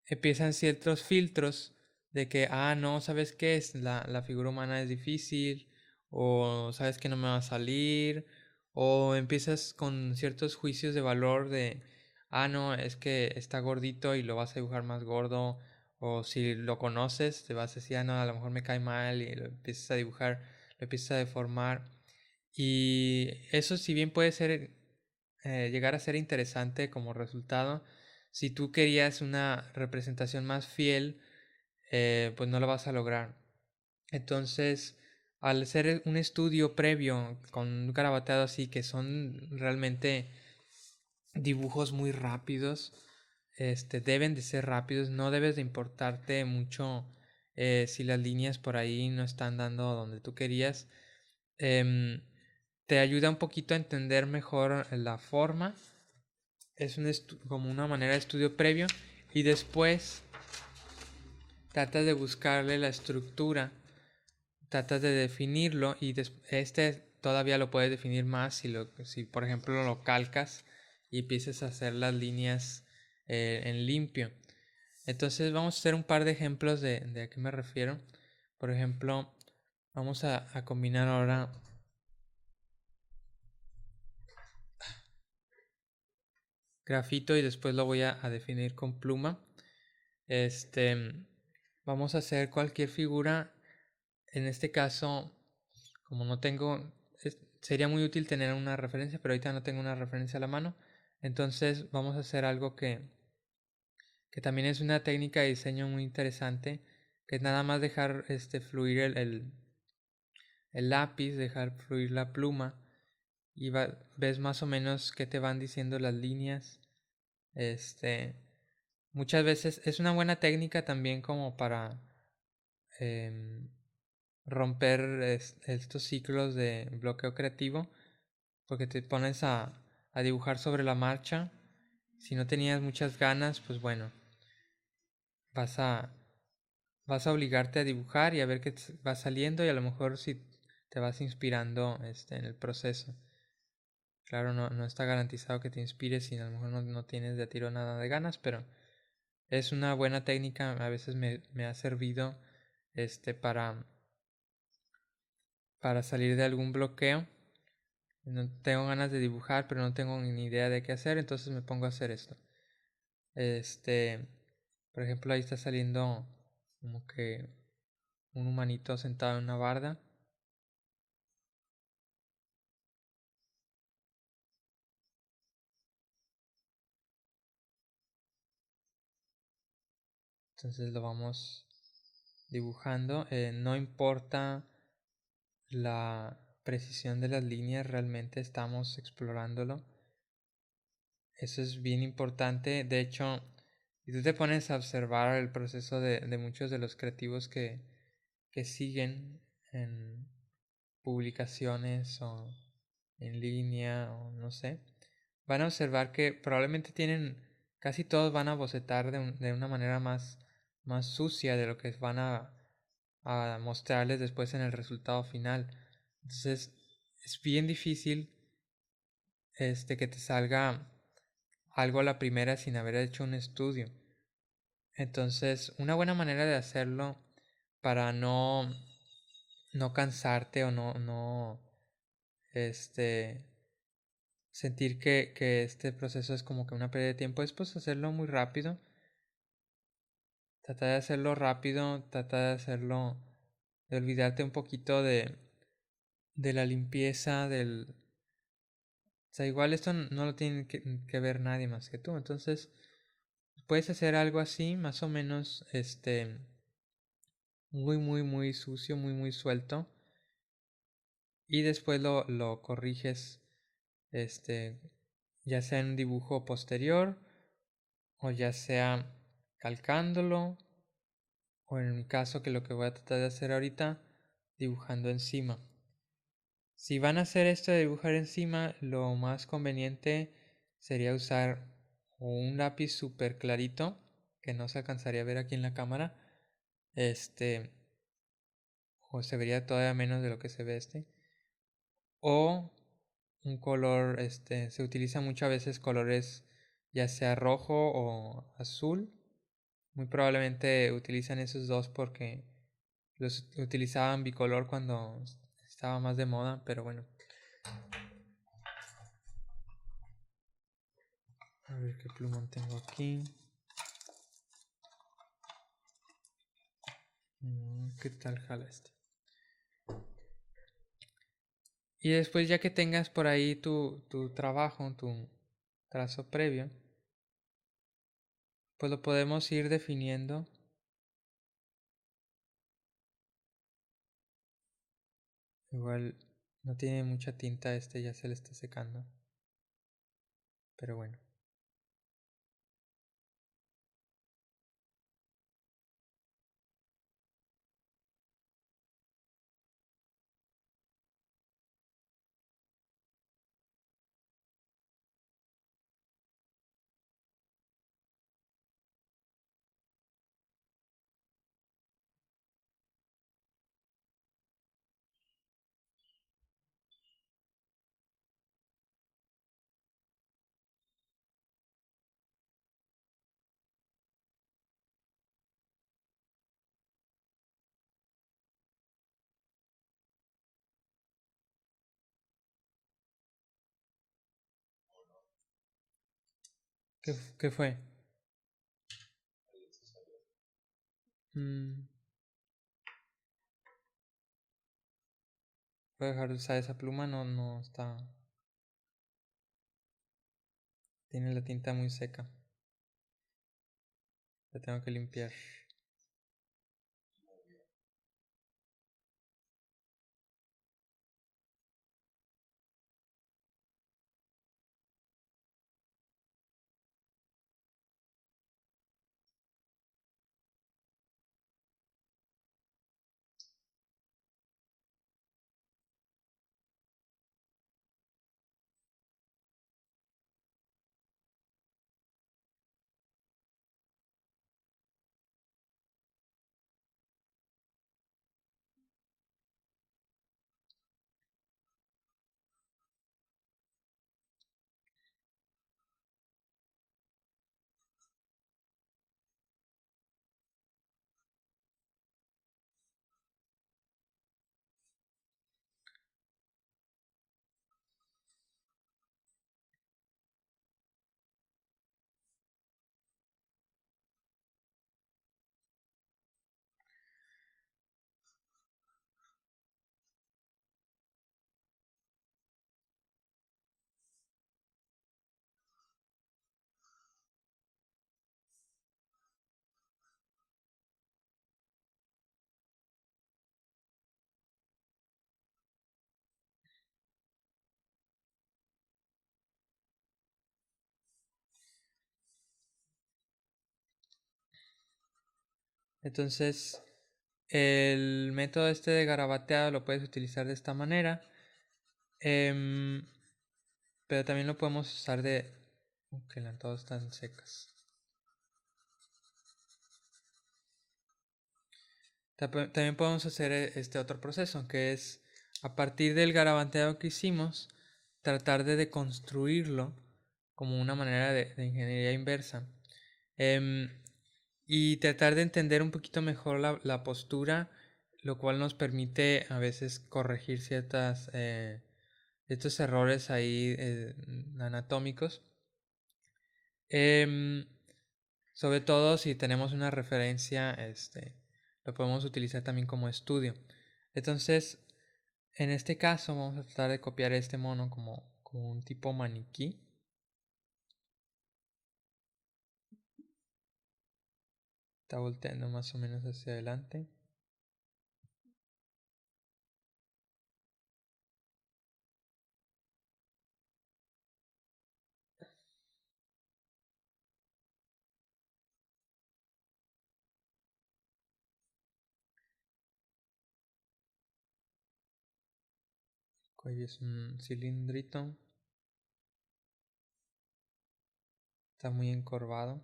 empiezan ciertos filtros de que, no, ¿sabes qué? La figura humana es difícil, o sabes que no me va a salir, o empiezas con ciertos juicios de valor de, no, es que está gordito y lo vas a dibujar más gordo, o si lo conoces, te vas a decir, no, a lo mejor me cae mal, y lo empiezas a dibujar, lo empiezas a deformar. Y eso, si bien puede ser, llegar a ser interesante como resultado, si tú querías una representación más fiel, pues no lo vas a lograr. Entonces, al hacer un estudio previo con un garabateado así, que son realmente dibujos muy rápidos, deben de ser rápidos, no debes de importarte mucho si las líneas por ahí no están dando donde tú querías. Em, Te ayuda un poquito a entender mejor la forma. Es como una manera de estudio previo, y después tratas de buscarle la estructura, tratas de definirlo, y todavía lo puedes definir más si por ejemplo lo calcas y empiezas a hacer las líneas en limpio. Entonces vamos a hacer un par de ejemplos de a qué me refiero. Por ejemplo, vamos a combinar ahora grafito y después lo voy a definir con pluma. Este, Vamos a hacer cualquier figura. En este caso, como no tengo, sería muy útil tener una referencia, pero ahorita no tengo una referencia a la mano. Entonces vamos a hacer algo que también es una técnica de diseño muy interesante, que es nada más dejar fluir el lápiz, dejar fluir la pluma, y ves más o menos qué te van diciendo las líneas. Este, Muchas veces es una buena técnica también como para em, romper estos ciclos de bloqueo creativo, porque te pones a dibujar sobre la marcha. Si no tenías muchas ganas, pues bueno, vas a, vas a obligarte a dibujar y a ver qué va saliendo, y a lo mejor si te vas inspirando en el proceso. Claro, no está garantizado que te inspires si a lo mejor no tienes de tiro nada de ganas, pero es una buena técnica. A veces me ha servido para salir de algún bloqueo. No tengo ganas de dibujar, pero no tengo ni idea de qué hacer, entonces me pongo a hacer esto. Este, por ejemplo, ahí está saliendo como que un humanito sentado en una barda. Entonces lo vamos dibujando. No importa la precisión de las líneas, realmente estamos explorándolo. Eso es bien importante. De hecho, si tú te pones a observar el proceso de muchos de los creativos que siguen en publicaciones o en línea o no sé, van a observar que probablemente casi todos van a bocetar de una manera más sucia de lo que van a mostrarles después en el resultado final. Entonces es bien difícil que te salga algo a la primera sin haber hecho un estudio. Entonces, una buena manera de hacerlo para no cansarte o no este sentir que este proceso es como que una pérdida de tiempo es pues hacerlo muy rápido. Trata de hacerlo rápido, trata de hacerlo, de olvidarte un poquito de la limpieza o sea, igual esto no lo tiene que ver nadie más que tú. Entonces, puedes hacer algo así, más o menos, muy sucio, muy suelto. Y después lo corriges, este, ya sea en un dibujo posterior, o ya sea calcándolo, o en mi caso, que lo que voy a tratar de hacer ahorita, dibujando encima. Si van a hacer esto de dibujar encima, lo más conveniente sería usar un lápiz súper clarito, que no se alcanzaría a ver aquí en la cámara, este, o se vería todavía menos de lo que se ve o un color, se utiliza muchas veces colores ya sea rojo o azul, Muy probablemente utilizan esos dos porque los utilizaban bicolor cuando estaba más de moda, pero bueno. A ver qué plumón tengo aquí. ¿Qué tal jala este? Y después ya que tengas por ahí tu trabajo, tu trazo previo, pues lo podemos ir definiendo. Igual no tiene mucha tinta este, ya se le está secando. Pero bueno. ¿Qué fue? Mm, Voy a dejar de usar esa pluma, no está. Tiene la tinta muy seca. La tengo que limpiar. Entonces, el método este de garabateado lo puedes utilizar de esta manera. em, pero también lo podemos usar de. Que las todas están secas. También podemos hacer este otro proceso, que es a partir del garabateado que hicimos, tratar de deconstruirlo como una manera de ingeniería inversa. Em, y tratar de entender un poquito mejor la postura, lo cual nos permite a veces corregir estos errores ahí anatómicos. Em, Sobre todo si tenemos una referencia, lo podemos utilizar también como estudio. Entonces, en este caso vamos a tratar de copiar este mono como un tipo maniquí. Está volteando más o menos hacia adelante. El cuello es un cilindrito. Está muy encorvado.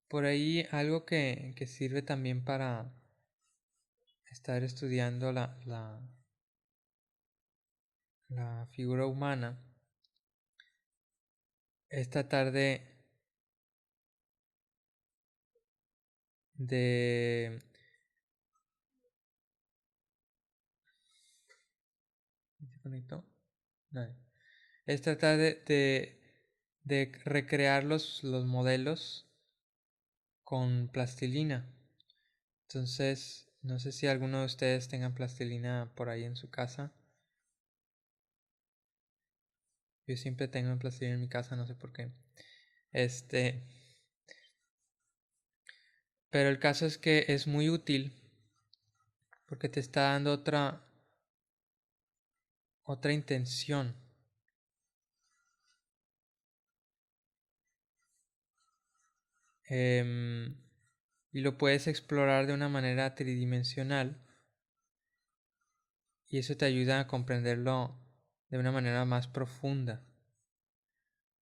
Por ahí algo que sirve también para estar estudiando la figura humana es tratar de ¿se conectó? No. Es tratar de recrear los modelos con plastilina. Entonces, no sé si alguno de ustedes tengan plastilina por ahí en su casa. Yo siempre tengo plastilina en mi casa, no sé por qué. Pero el caso es que es muy útil porque te está dando otra intención. Y lo puedes explorar de una manera tridimensional y eso te ayuda a comprenderlo de una manera más profunda.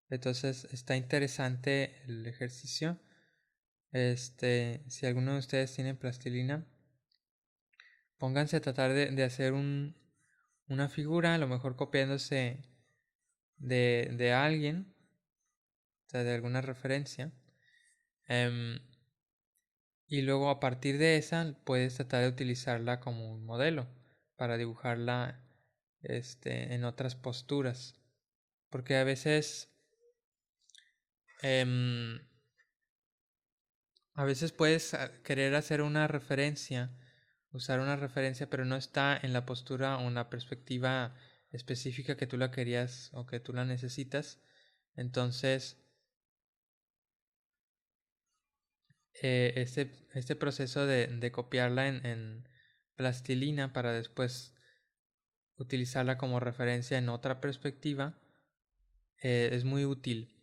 Entonces está interesante el ejercicio. Si alguno de ustedes tiene plastilina, pónganse a tratar de hacer una figura, a lo mejor copiándose de alguien, o sea, de alguna referencia. Y luego a partir de esa puedes tratar de utilizarla como un modelo para dibujarla en otras posturas. Porque a veces em, puedes querer hacer una referencia, usar una referencia, pero no está en la postura o en la perspectiva específica que tú la querías o que tú la necesitas. Entonces, este proceso de copiarla en plastilina para después utilizarla como referencia en otra perspectiva es muy útil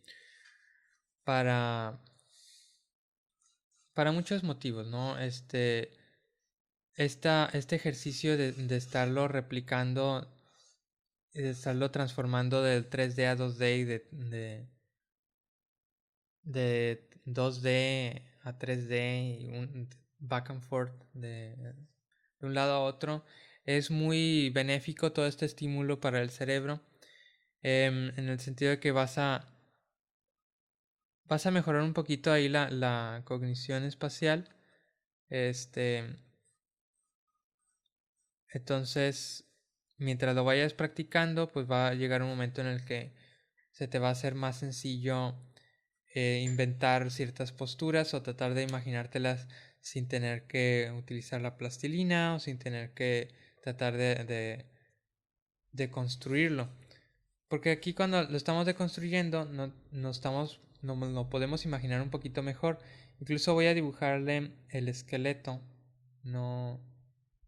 para, para muchos motivos, ¿no? Este ejercicio de estarlo replicando, de estarlo transformando del 3D a 2D y de 2D a 3D y un back and forth de un lado a otro, es muy benéfico todo este estímulo para el cerebro, en el sentido de que vas a mejorar un poquito ahí la cognición espacial. Este, entonces, mientras lo vayas practicando, pues va a llegar un momento en el que se te va a hacer más sencillo inventar ciertas posturas o tratar de imaginártelas sin tener que utilizar la plastilina o sin tener que tratar de construirlo. Porque aquí cuando lo estamos deconstruyendo no podemos imaginar un poquito mejor. Incluso voy a dibujarle el esqueleto, no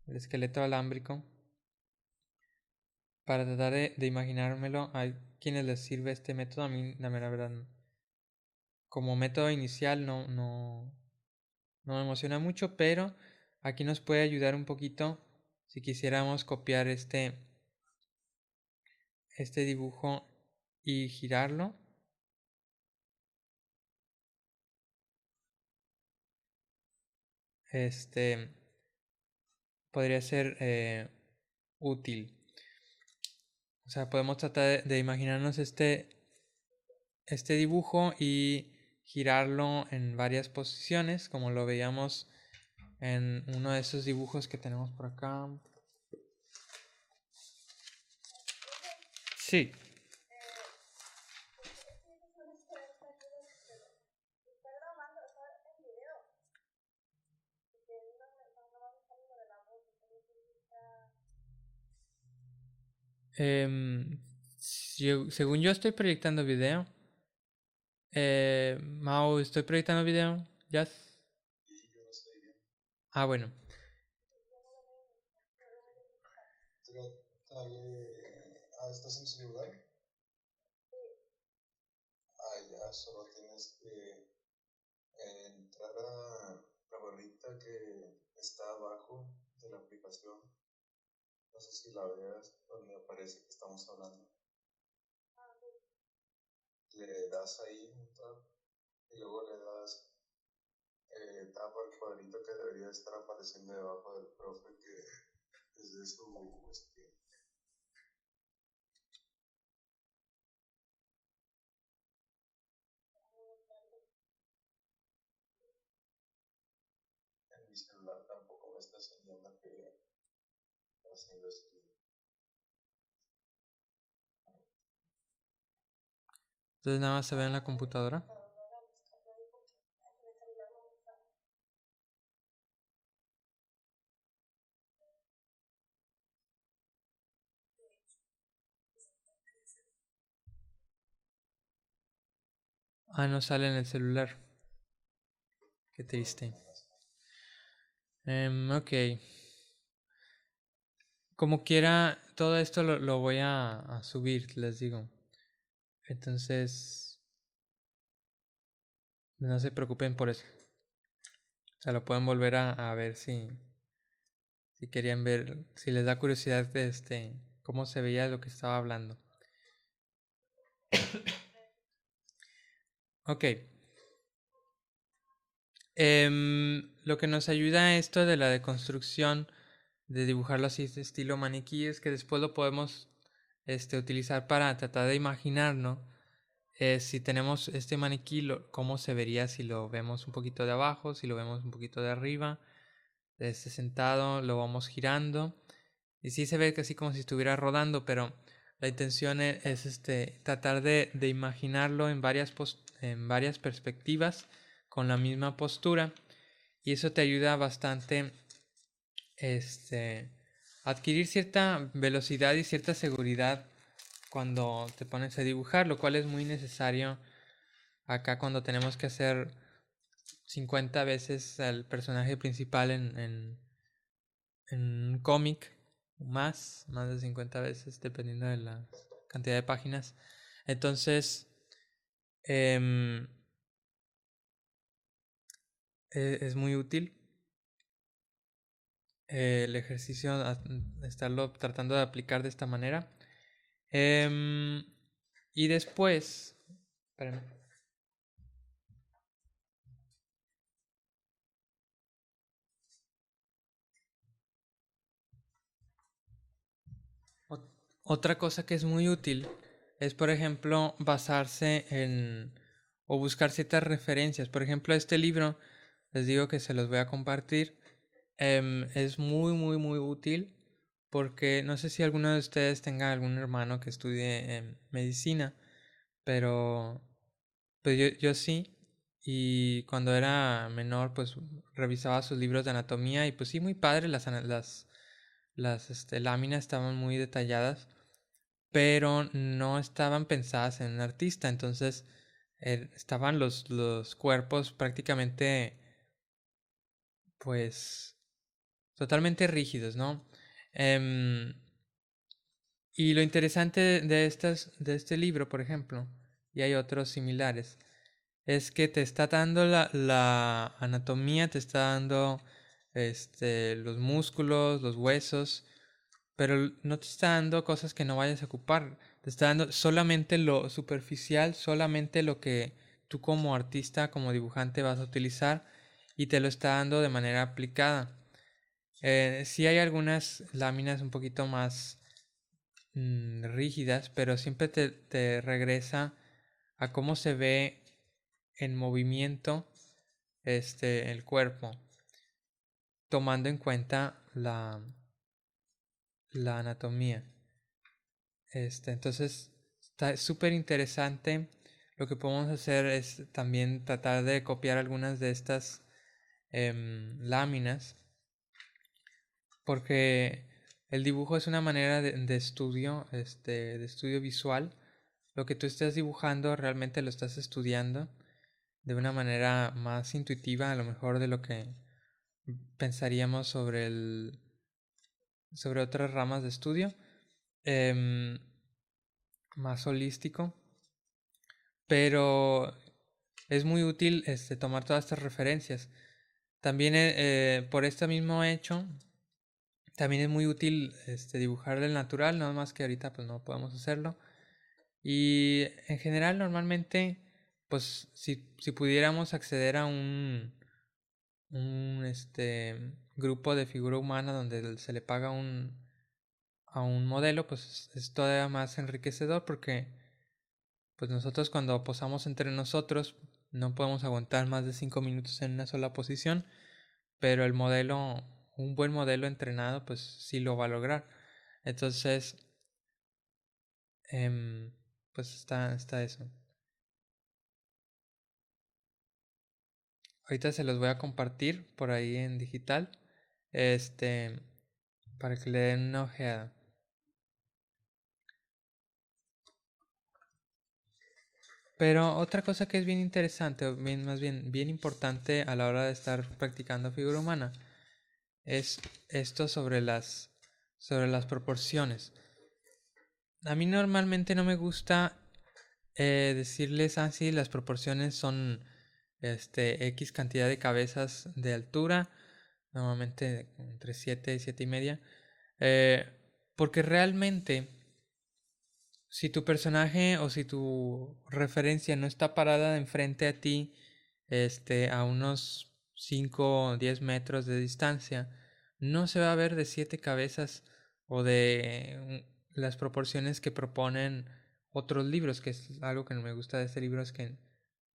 el esqueleto alámbrico, para tratar de imaginármelo. Hay quienes les sirve este método, a mí la mera verdad como método inicial no me emociona mucho, pero aquí nos puede ayudar un poquito si quisiéramos copiar este dibujo y girarlo. Podría ser útil. O sea, podemos tratar de imaginarnos este dibujo y girarlo en varias posiciones, como lo veíamos en uno de esos dibujos que tenemos por acá. Sí. Según yo estoy proyectando video. Mau, estoy proyectando video. ¿Ya? Ah, bueno. ¿Estás en su lugar? Ah, ya, solo tienes que entrar a la barrita que está abajo de la aplicación. No sé si la veas, donde aparece que estamos hablando. Le das ahí un tap y luego le das tab abajo el cuadrito que debería estar apareciendo debajo del profe, que es de su en mi celular tampoco me está enseñando que está haciendo esto. Entonces nada más se ve en la computadora. Ah, no sale en el celular. Qué triste. Ok. Como quiera, todo esto lo voy a subir, les digo. Entonces, no se preocupen por eso. O sea, lo pueden volver a ver si querían ver, si les da curiosidad de cómo se veía lo que estaba hablando. Ok. Lo que nos ayuda a esto de la deconstrucción, de dibujarlo así de estilo maniquí, es que después lo podemos utilizar para tratar de imaginar, ¿no? Si tenemos este maniquí, cómo se vería si lo vemos un poquito de abajo, si lo vemos un poquito de arriba, sentado, lo vamos girando. Y sí se ve casi como si estuviera rodando, pero la intención es tratar de imaginarlo en varias perspectivas con la misma postura. Y eso te ayuda bastante a adquirir cierta velocidad y cierta seguridad cuando te pones a dibujar, lo cual es muy necesario acá cuando tenemos que hacer 50 veces al personaje principal en un cómic, más de 50 veces, dependiendo de la cantidad de páginas. Entonces, em, es muy útil el ejercicio, estarlo tratando de aplicar de esta manera. Y después, espérame. Otra cosa que es muy útil es, por ejemplo, basarse en o buscar ciertas referencias. Por ejemplo, este libro, les digo que se los voy a compartir. Es muy útil porque no sé si alguno de ustedes tenga algún hermano que estudie medicina, pero pues yo sí. Y cuando era menor, pues revisaba sus libros de anatomía y pues sí, muy padre, las láminas estaban muy detalladas, pero no estaban pensadas en un artista. Entonces estaban los cuerpos prácticamente, pues, totalmente rígidos, ¿no? Em, y lo interesante de este libro, por ejemplo, y hay otros similares, es que te está dando la anatomía, te está dando los músculos, los huesos, pero no te está dando cosas que no vayas a ocupar. Te está dando solamente lo superficial, solamente lo que tú como artista, como dibujante vas a utilizar y te lo está dando de manera aplicada. Sí hay algunas láminas un poquito más rígidas, pero siempre te regresa a cómo se ve en movimiento el cuerpo, tomando en cuenta la anatomía. Entonces está súper interesante. Lo que podemos hacer es también tratar de copiar algunas de estas láminas, porque el dibujo es una manera de estudio, de estudio visual. Lo que tú estés dibujando realmente lo estás estudiando de una manera más intuitiva, a lo mejor de lo que pensaríamos sobre otras ramas de estudio, em, más holístico, pero es muy útil tomar todas estas referencias. También por este mismo hecho, también es muy útil dibujar el natural, nada más que ahorita pues no podemos hacerlo. Y en general normalmente, pues si pudiéramos acceder grupo de figura humana donde se le paga a un modelo, pues es todavía más enriquecedor porque pues nosotros cuando posamos entre nosotros no podemos aguantar más de 5 minutos en una sola posición, pero el modelo, un buen modelo entrenado, pues sí lo va a lograr. Entonces, em, pues está eso. Ahorita se los voy a compartir por ahí en digital, este, para que le den una ojeada. Pero otra cosa que es bien interesante, o más bien bien importante a la hora de estar practicando figura humana, es esto sobre las proporciones. A mí normalmente no me gusta decirles así, las proporciones son X cantidad de cabezas de altura, normalmente entre 7 y 7 y media, eh, porque realmente si tu personaje o si tu referencia no está parada enfrente a ti, a unos 5 o 10 metros de distancia, no se va a ver de 7 cabezas o de las proporciones que proponen otros libros, que es algo que no me gusta de este libro, es que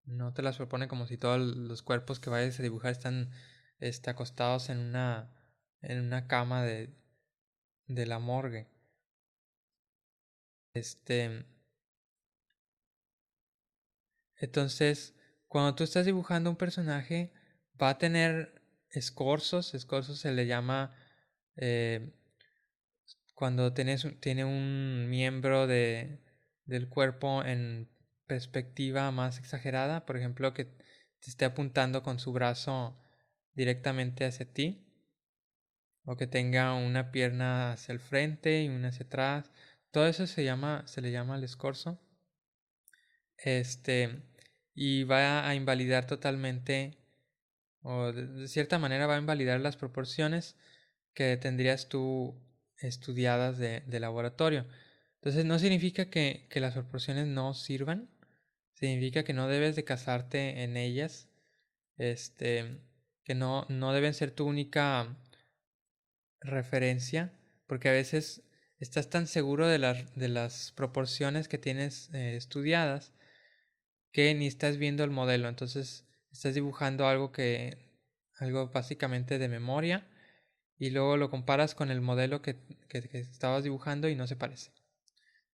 no te las propone como si todos los cuerpos que vayas a dibujar están acostados en una cama de la morgue. Este, Entonces, cuando tú estás dibujando un personaje, va a tener escorzos. Escorzos se le llama eh, cuando tiene un miembro del cuerpo en perspectiva más exagerada. Por ejemplo, que te esté apuntando con su brazo directamente hacia ti. O que tenga una pierna hacia el frente y una hacia atrás. Todo eso se le llama el escorzo. Este, y va a invalidar totalmente, o de cierta manera va a invalidar las proporciones que tendrías tú estudiadas de laboratorio. Entonces no significa que las proporciones no sirvan, significa que no debes de casarte en ellas, este, que no deben ser tu única referencia, porque a veces estás tan seguro de las proporciones que tienes estudiadas que ni estás viendo el modelo, entonces estás dibujando algo básicamente de memoria y luego lo comparas con el modelo que estabas dibujando y no se parece.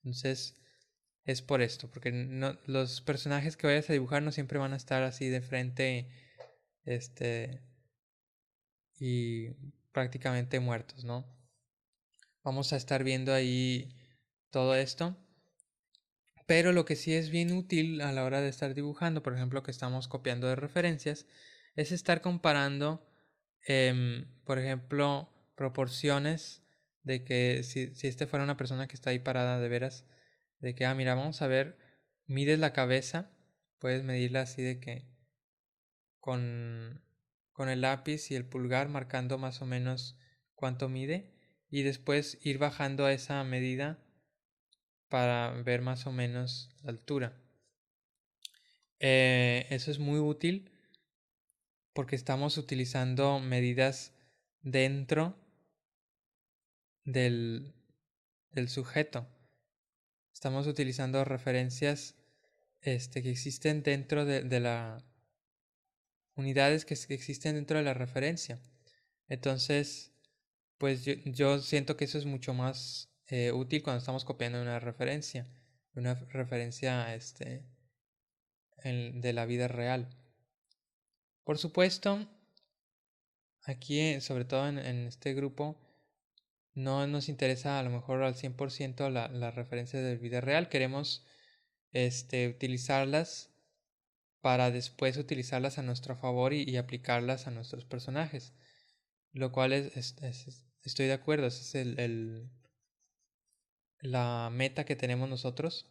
Entonces es por esto, porque los personajes que vayas a dibujar no siempre van a estar así de frente, este, y prácticamente muertos, ¿no? Vamos a estar viendo ahí todo esto. Pero lo que sí es bien útil a la hora de estar dibujando, por ejemplo, que estamos copiando de referencias, es estar comparando, por ejemplo, proporciones de que si este fuera una persona que está ahí parada de veras, de que, mira, vamos a ver, mides la cabeza, puedes medirla así de que con, con el lápiz y el pulgar marcando más o menos cuánto mide y después ir bajando a esa medida para ver más o menos la altura. Eso es muy útil porque estamos utilizando medidas dentro del, del sujeto. Estamos utilizando referencias que existen dentro de la unidades que existen dentro de la referencia. Entonces, pues yo siento que eso es mucho más útil cuando estamos copiando una referencia de la vida real. Por supuesto, aquí, sobre todo en este grupo, no nos interesa a lo mejor al 100% la referencia de vida real. Queremos utilizarlas para después utilizarlas a nuestro favor y aplicarlas a nuestros personajes. Lo cual estoy de acuerdo, esa es la meta que tenemos nosotros.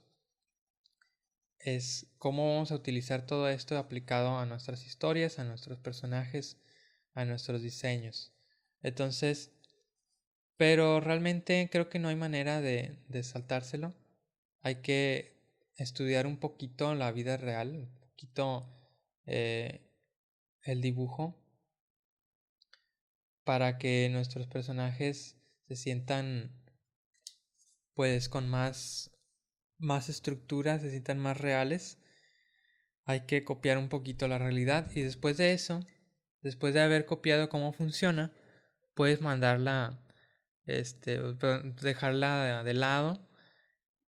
Es cómo vamos a utilizar todo esto aplicado a nuestras historias, a nuestros personajes, a nuestros diseños. Entonces, pero realmente creo que no hay manera de saltárselo. Hay que estudiar un poquito la vida real, un poquito el dibujo, para que nuestros personajes se sientan pues con más estructura, se sientan más reales. Hay que copiar un poquito la realidad y después de eso, después de haber copiado cómo funciona, puedes mandarla, dejarla de lado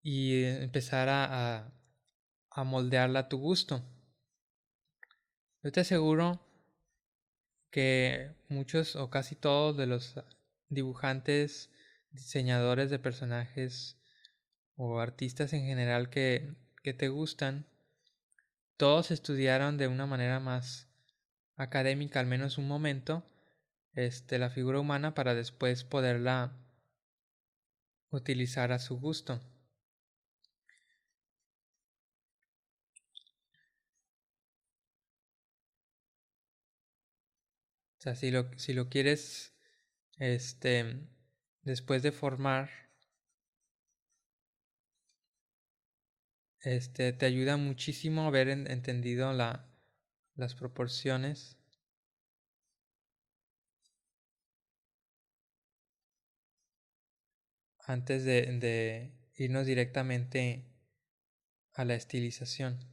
y empezar a moldearla a tu gusto. Yo te aseguro que muchos o casi todos de los dibujantes, diseñadores de personajes o artistas en general que te gustan, todos estudiaron de una manera más académica, al menos un momento, la figura humana para después poderla utilizar a su gusto. O sea, si lo quieres, después de formar, te ayuda muchísimo haber entendido las proporciones antes de irnos directamente a la estilización.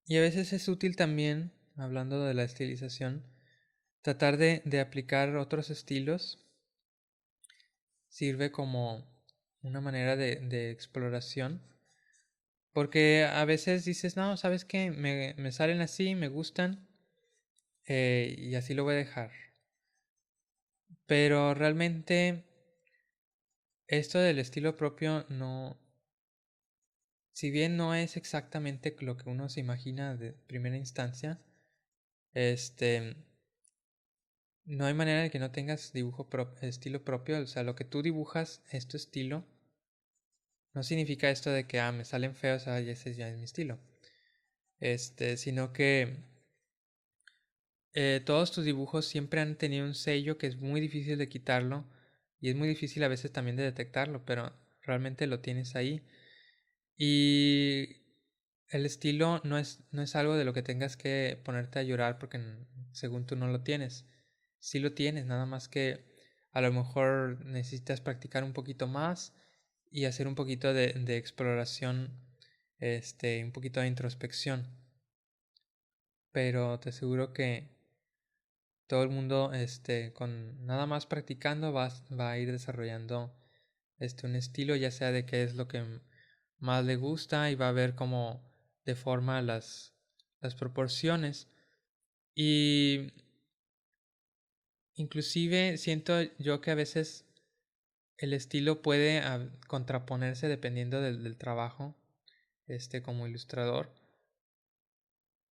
Y a veces es útil también, hablando de la estilización, tratar de aplicar otros estilos. Sirve como una manera de exploración. Porque a veces dices, no, ¿sabes qué? Me salen así, me gustan, y así lo voy a dejar. Pero realmente esto del estilo propio no, si bien no es exactamente lo que uno se imagina de primera instancia, este, no hay manera de que no tengas estilo propio. O sea, lo que tú dibujas es tu estilo. No significa esto de que, me salen feos, y ese ya es mi estilo. Sino que todos tus dibujos siempre han tenido un sello que es muy difícil de quitarlo y es muy difícil a veces también de detectarlo, pero realmente lo tienes ahí. Y el estilo no es algo de lo que tengas que ponerte a llorar porque según tú no lo tienes. Sí lo tienes, nada más que a lo mejor necesitas practicar un poquito más y hacer un poquito de exploración, un poquito de introspección. Pero te aseguro que todo el mundo, con nada más practicando va a ir desarrollando un estilo, ya sea de qué es lo que más le gusta, y va a ver cómo deforma las proporciones. Y inclusive siento yo que a veces el estilo puede contraponerse dependiendo del trabajo, como ilustrador.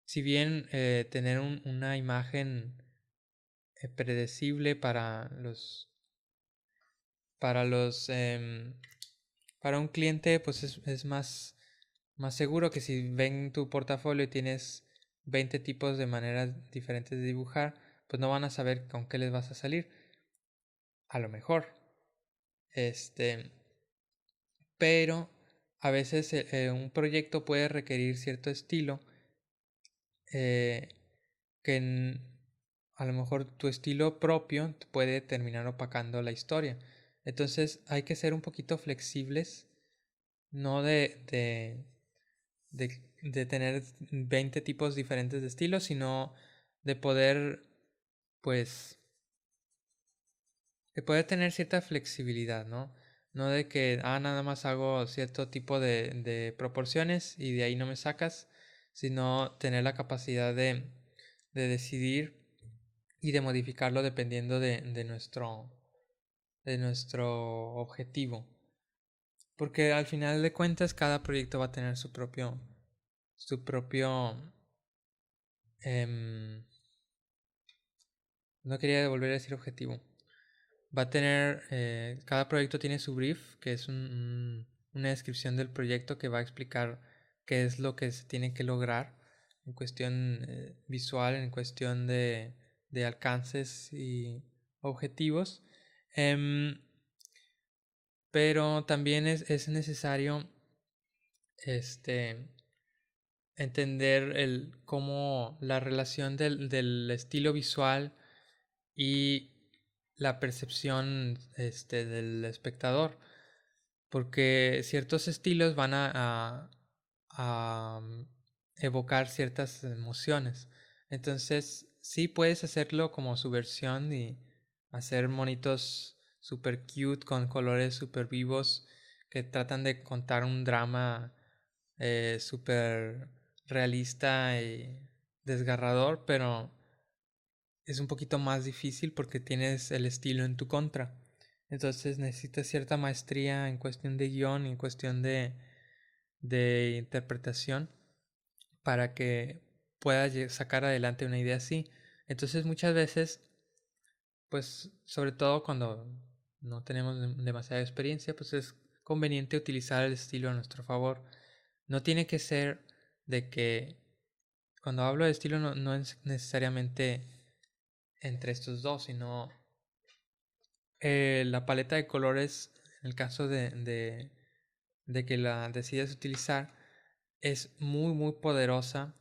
Si bien tener una imagen predecible para los para un cliente, pues es más seguro que si ven tu portafolio y tienes 20 tipos de maneras diferentes de dibujar, pues no van a saber con qué les vas a salir. A lo mejor. Este, pero a veces un proyecto puede requerir cierto estilo, eh, que a lo mejor tu estilo propio puede terminar opacando la historia. Entonces hay que ser un poquito flexibles, no de tener 20 tipos diferentes de estilos, sino de poder, pues, de poder tener cierta flexibilidad, ¿no? No de que, nada más hago cierto tipo de proporciones y de ahí no me sacas, sino tener la capacidad de decidir y de modificarlo dependiendo de nuestro objetivo. Porque al final de cuentas cada proyecto va a tener su propio, no quería volver a decir objetivo. Va a tener, cada proyecto tiene su brief, que es una descripción del proyecto que va a explicar qué es lo que se tiene que lograr en cuestión visual, en cuestión de alcances y objetivos. pero también es necesario este, entender cómo la relación del estilo visual y la percepción del espectador, porque ciertos estilos van a evocar ciertas emociones. Entonces, sí puedes hacerlo como su versión y hacer monitos super cute con colores super vivos que tratan de contar un drama súper realista y desgarrador, pero es un poquito más difícil porque tienes el estilo en tu contra. Entonces necesitas cierta maestría en cuestión de guión y en cuestión de interpretación para que puedas sacar adelante una idea así. Entonces muchas veces, pues sobre todo cuando no tenemos demasiada experiencia, pues es conveniente utilizar el estilo a nuestro favor. No tiene que ser de que, cuando hablo de estilo, no es necesariamente entre estos dos, sino la paleta de colores, en el caso de que la decidas utilizar, es muy poderosa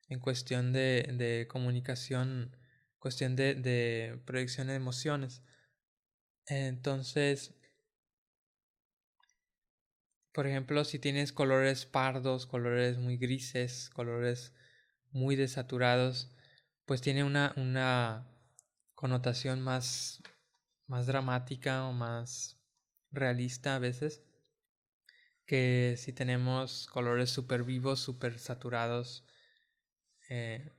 en cuestión de comunicación, cuestión de proyección de emociones. Entonces, por ejemplo, si tienes colores pardos, colores muy grises, colores muy desaturados, pues tiene una connotación más dramática o más realista a veces, que si tenemos colores súper vivos, súper saturados, eh,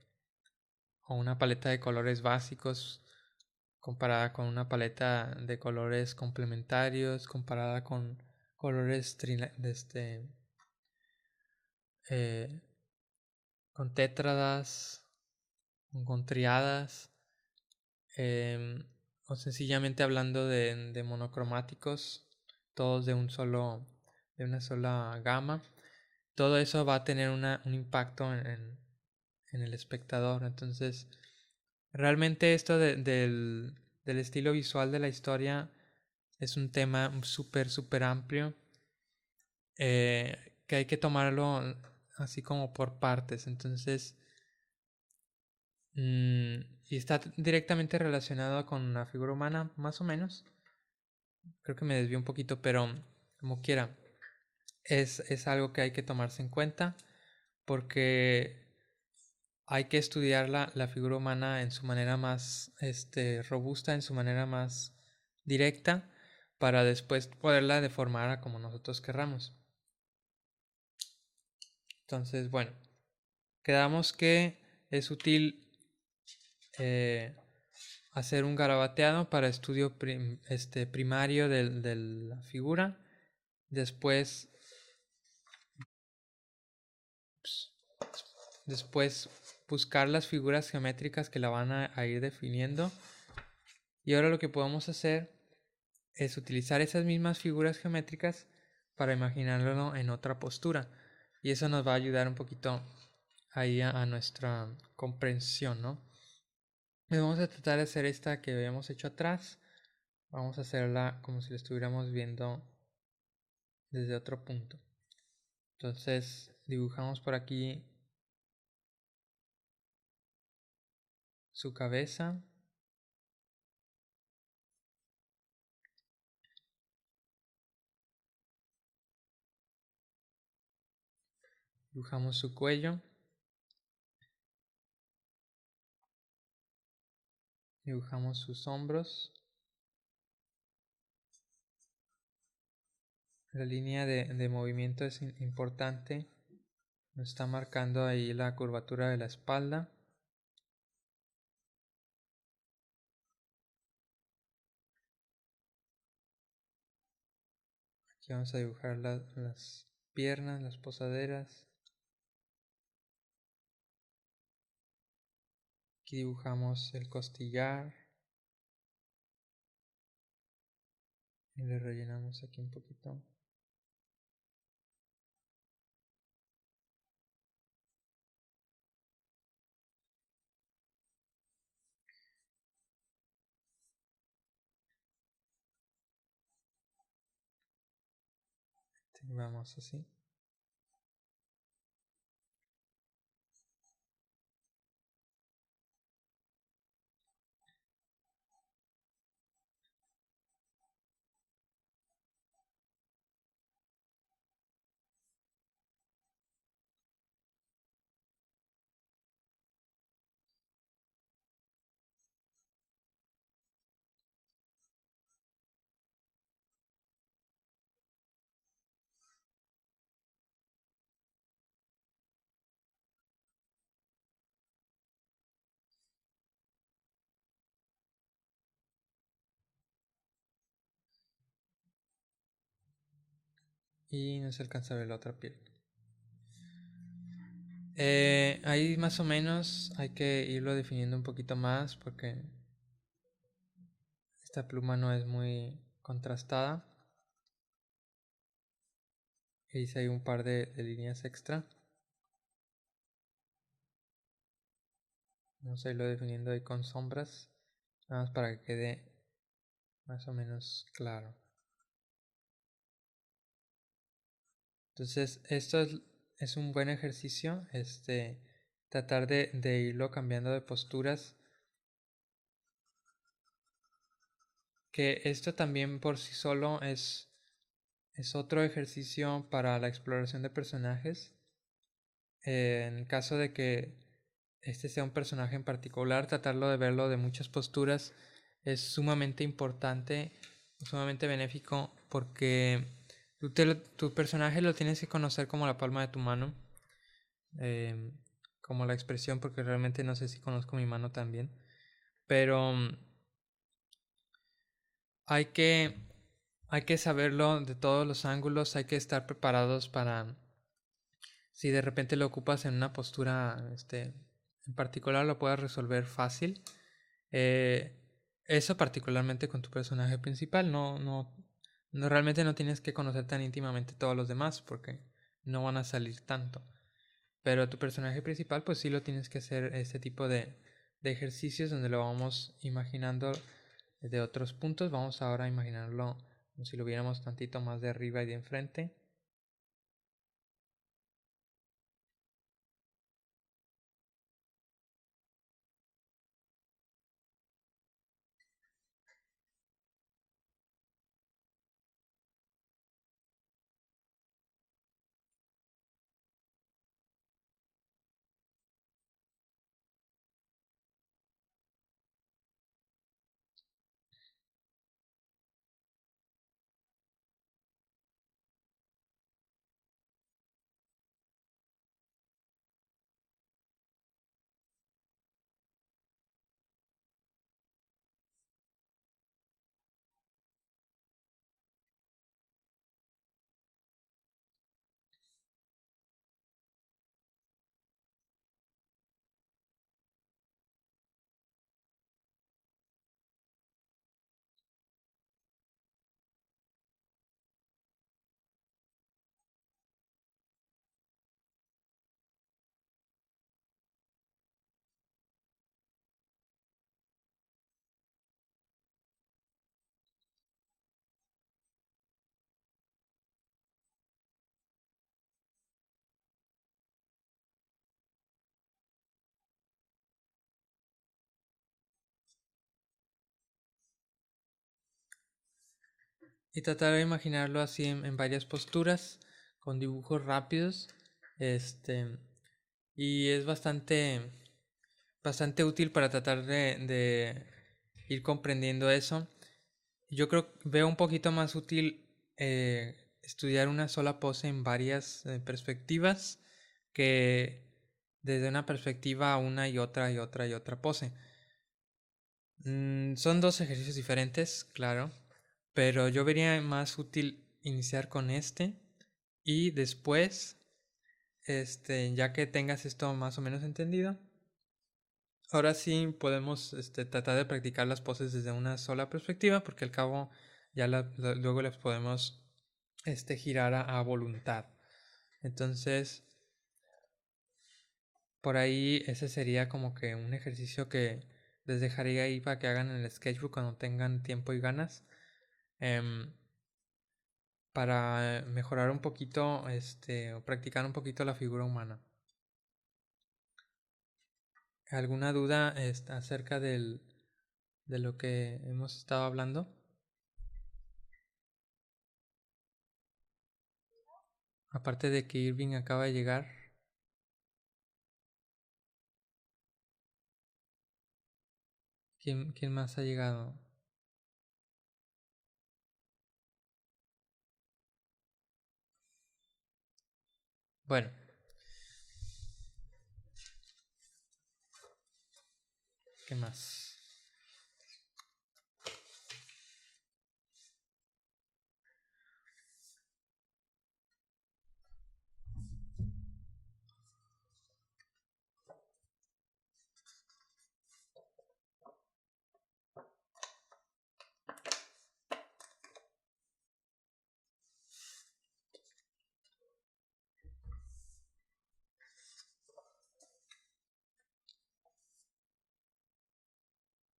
o una paleta de colores básicos comparada con una paleta de colores complementarios, comparada con colores eh, con tétradas, con triadas, em, o sencillamente hablando de monocromáticos, todos de una sola gama. Todo eso va a tener un impacto en el espectador. Entonces, realmente esto del estilo visual de la historia es un tema súper amplio, que hay que tomarlo así como por partes. Entonces, y está directamente relacionado con la figura humana, más o menos. Creo que me desvío un poquito, pero como quiera, es algo que hay que tomarse en cuenta porque hay que estudiar la figura humana en su manera más robusta, en su manera más directa, para después poderla deformar a como nosotros querramos. Entonces, bueno, quedamos que es útil hacer un garabateado para estudio primario de la figura. Después, después buscar las figuras geométricas que la van a ir definiendo. Y ahora lo que podemos hacer es utilizar esas mismas figuras geométricas para imaginarlo en otra postura. Y eso nos va a ayudar un poquito ahí a nuestra comprensión, ¿no? Y vamos a tratar de hacer esta que habíamos hecho atrás. Vamos a hacerla como si la estuviéramos viendo desde otro punto. Entonces dibujamos por aquí su cabeza. Dibujamos su cuello. Dibujamos sus hombros. La línea de movimiento es importante. Nos está marcando ahí la curvatura de la espalda. Aquí vamos a dibujar las piernas, las posaderas. Aquí dibujamos el costillar. Y le rellenamos aquí un poquito. Vamos así. Y no se alcanza a ver la otra piel. Ahí más o menos hay que irlo definiendo un poquito más porque esta pluma no es muy contrastada. Hice ahí un par de líneas extra. Vamos a irlo definiendo ahí con sombras. Nada más para que quede más o menos claro. Entonces, esto es un buen ejercicio. Tratar de irlo cambiando de posturas. Que esto también por sí solo es otro ejercicio para la exploración de personajes. En el caso de que este sea un personaje en particular, tratarlo de verlo de muchas posturas es sumamente importante, sumamente benéfico, porque tu personaje lo tienes que conocer como la palma de tu mano, eh, como la expresión, porque realmente no sé si conozco mi mano también, pero hay que, hay que saberlo de todos los ángulos, hay que estar preparados para si de repente lo ocupas en una postura en particular lo puedas resolver fácil. Eh, Eso particularmente con tu personaje principal. No realmente no tienes que conocer tan íntimamente todos los demás porque no van a salir tanto. Pero tu personaje principal pues sí lo tienes que hacer este tipo de ejercicios donde lo vamos imaginando de otros puntos. Vamos ahora a imaginarlo como si lo viéramos tantito más de arriba y de enfrente. Y tratar de imaginarlo así en varias posturas, con dibujos rápidos. Este, y es bastante útil para tratar de ir comprendiendo eso. Yo veo un poquito más útil estudiar una sola pose en varias perspectivas que desde una perspectiva una y otra y otra y otra pose. Son dos ejercicios diferentes, claro, pero yo vería más útil iniciar con y después, ya que tengas esto más o menos entendido, ahora sí podemos tratar de practicar las poses desde una sola perspectiva, porque al cabo ya luego las podemos girar a voluntad. Entonces, por ahí ese sería como que un ejercicio que les dejaría ahí para que hagan en el sketchbook cuando tengan tiempo y ganas. Em, para mejorar un poquito, o practicar un poquito la figura humana. ¿Alguna duda acerca de lo que hemos estado hablando? Aparte de que Irving acaba de llegar. ¿Quién más ha llegado? Bueno. ¿Qué más?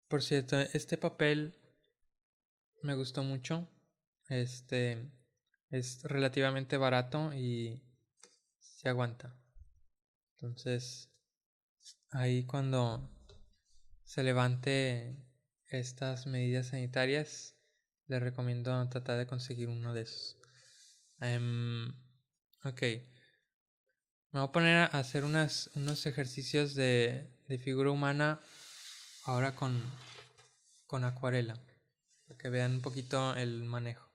Por cierto, este papel me gustó mucho. Es relativamente barato y se aguanta. Entonces, ahí cuando se levante estas medidas sanitarias, les recomiendo tratar de conseguir uno de esos. Ok. Me voy a poner a hacer unos ejercicios de figura humana ahora con acuarela. Para que vean un poquito el manejo.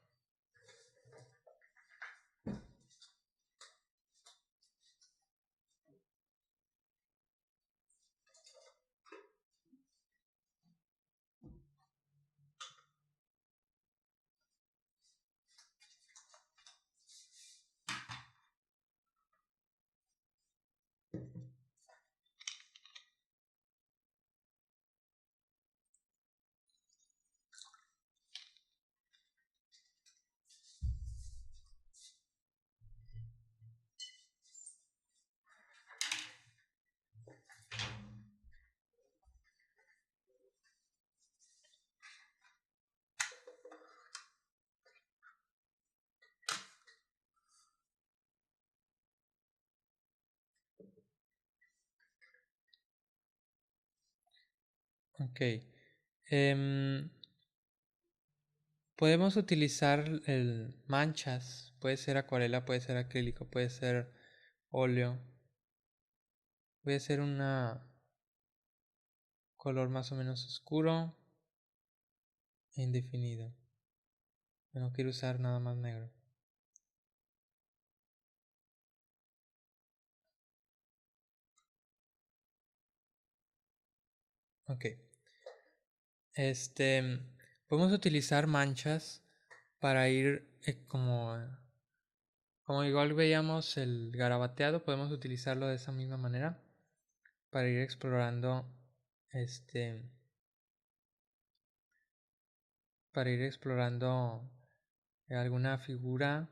Ok. Podemos utilizar manchas. Puede ser acuarela, puede ser acrílico, puede ser óleo. Voy a hacer un color más o menos oscuro e indefinido. No quiero usar nada más negro. Ok. Podemos utilizar manchas para ir como igual veíamos el garabateado, podemos utilizarlo de esa misma manera para ir explorando para ir explorando alguna figura,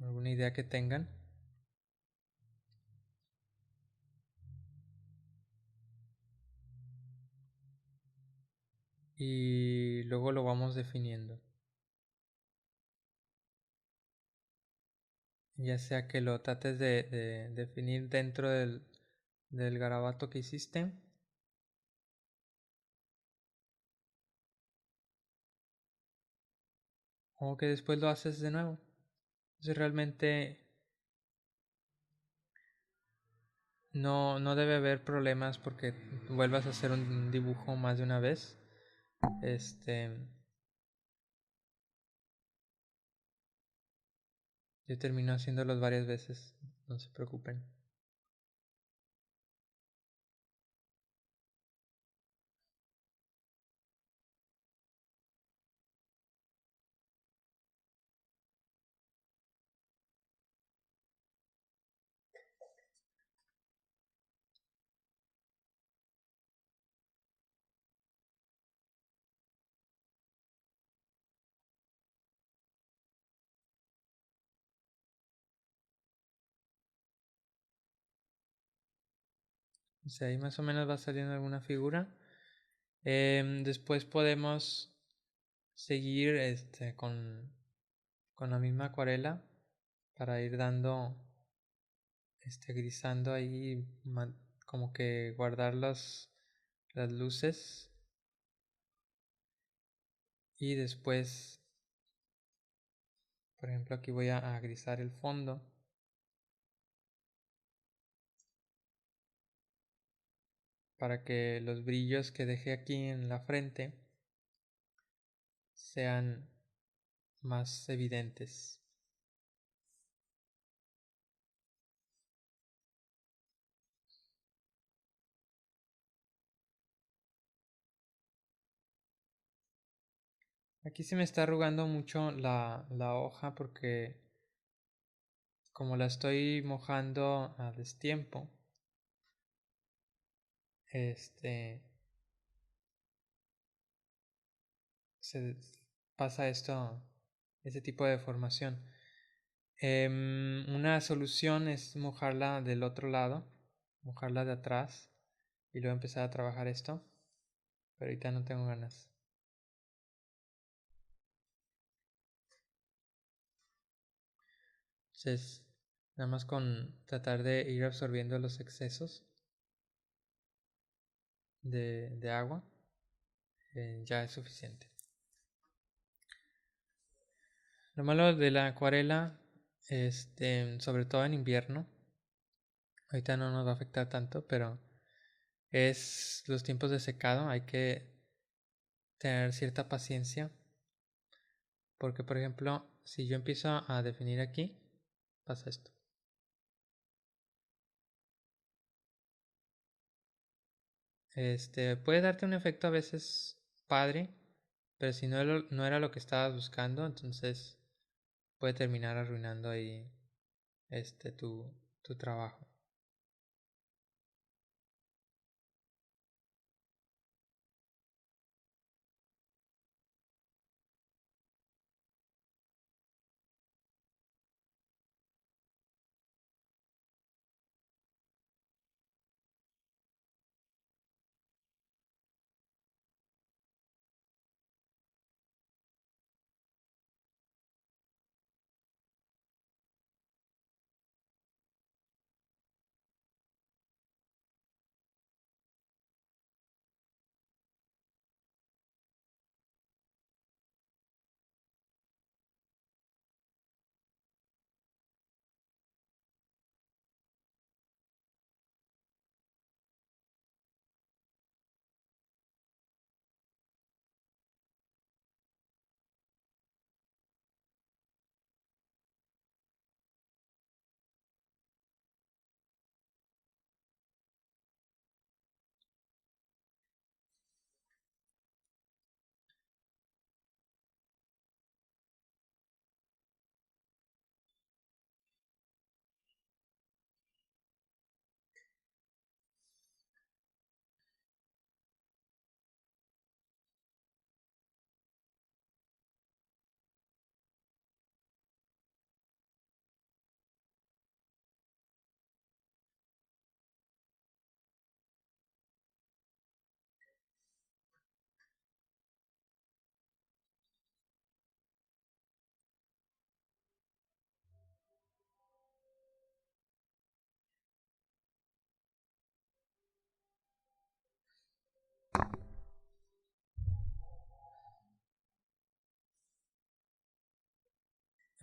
alguna idea que tengan. Y luego lo vamos definiendo. Ya sea que lo trates de definir dentro del garabato que hiciste, o que después lo haces de nuevo. Entonces realmente no debe haber problemas porque vuelvas a hacer un dibujo más de una vez. Yo termino haciéndolos varias veces, no se preocupen. O sea, ahí más o menos va saliendo alguna figura. Después podemos seguir con la misma acuarela para ir dando, grisando ahí, como que guardar las luces. Y después, por ejemplo, aquí voy a grisar el fondo para que los brillos que dejé aquí en la frente sean más evidentes. Aquí se me está arrugando mucho la hoja porque como la estoy mojando a destiempo, este se pasa ese tipo de deformación. Una solución es mojarla del otro lado, mojarla de atrás y luego empezar a trabajar esto, pero ahorita no tengo ganas. Entonces, nada más con tratar de ir absorbiendo los excesos de agua, ya es suficiente. Lo malo de la acuarela, sobre todo en invierno, ahorita no nos va a afectar tanto, pero es los tiempos de secado. Hay que tener cierta paciencia, porque por ejemplo, si yo empiezo a definir aquí, pasa esto. Puede darte un efecto a veces padre, pero si no era lo que estabas buscando, entonces puede terminar arruinando ahí tu trabajo.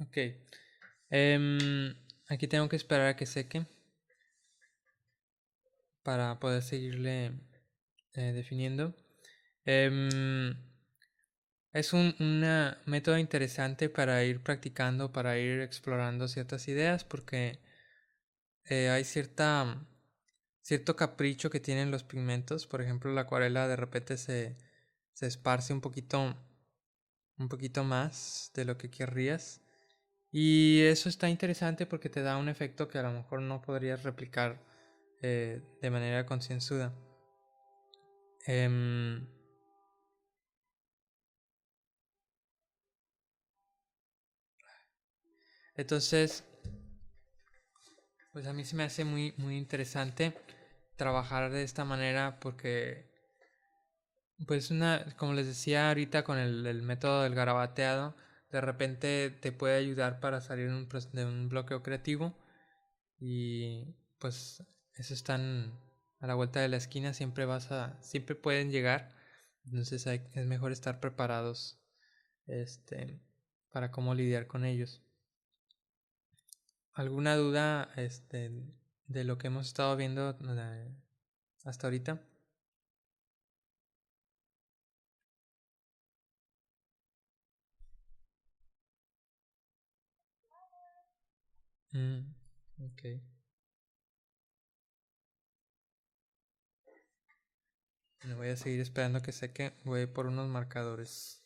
Ok. Aquí tengo que esperar a que seque para poder seguirle definiendo. Es un método interesante para ir practicando, para ir explorando ciertas ideas, porque hay cierto capricho que tienen los pigmentos. Por ejemplo, la acuarela de repente se esparce un poquito más de lo que querrías. Y eso está interesante porque te da un efecto que a lo mejor no podrías replicar de manera concienzuda. Em, entonces, pues a mí se me hace muy, muy interesante trabajar de esta manera porque, pues, como les decía ahorita con el método del garabateado, de repente te puede ayudar para salir de un bloqueo creativo y pues eso están a la vuelta de la esquina, siempre pueden llegar, entonces es mejor estar preparados, este, para cómo lidiar con ellos. ¿Alguna duda, de lo que hemos estado viendo hasta ahorita? Mm, ok. Me voy a seguir esperando que seque. Voy por unos marcadores.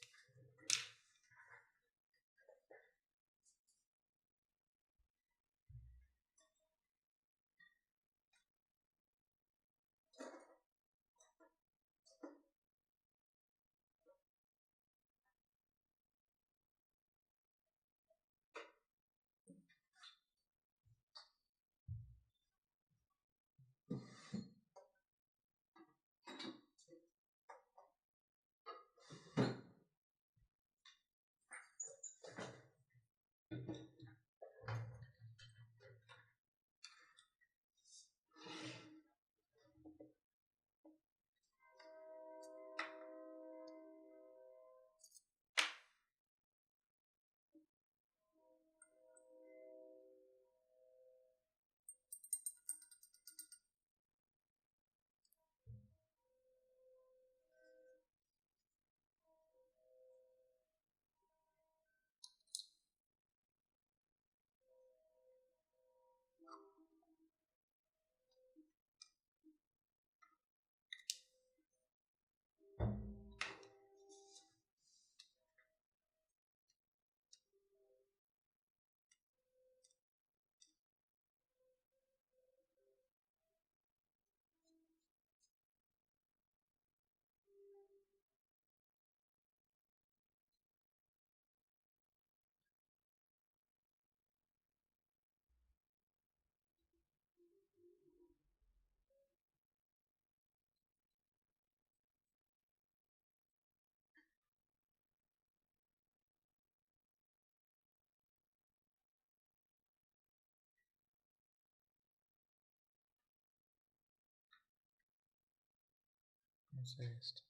Vamos a hacer esto.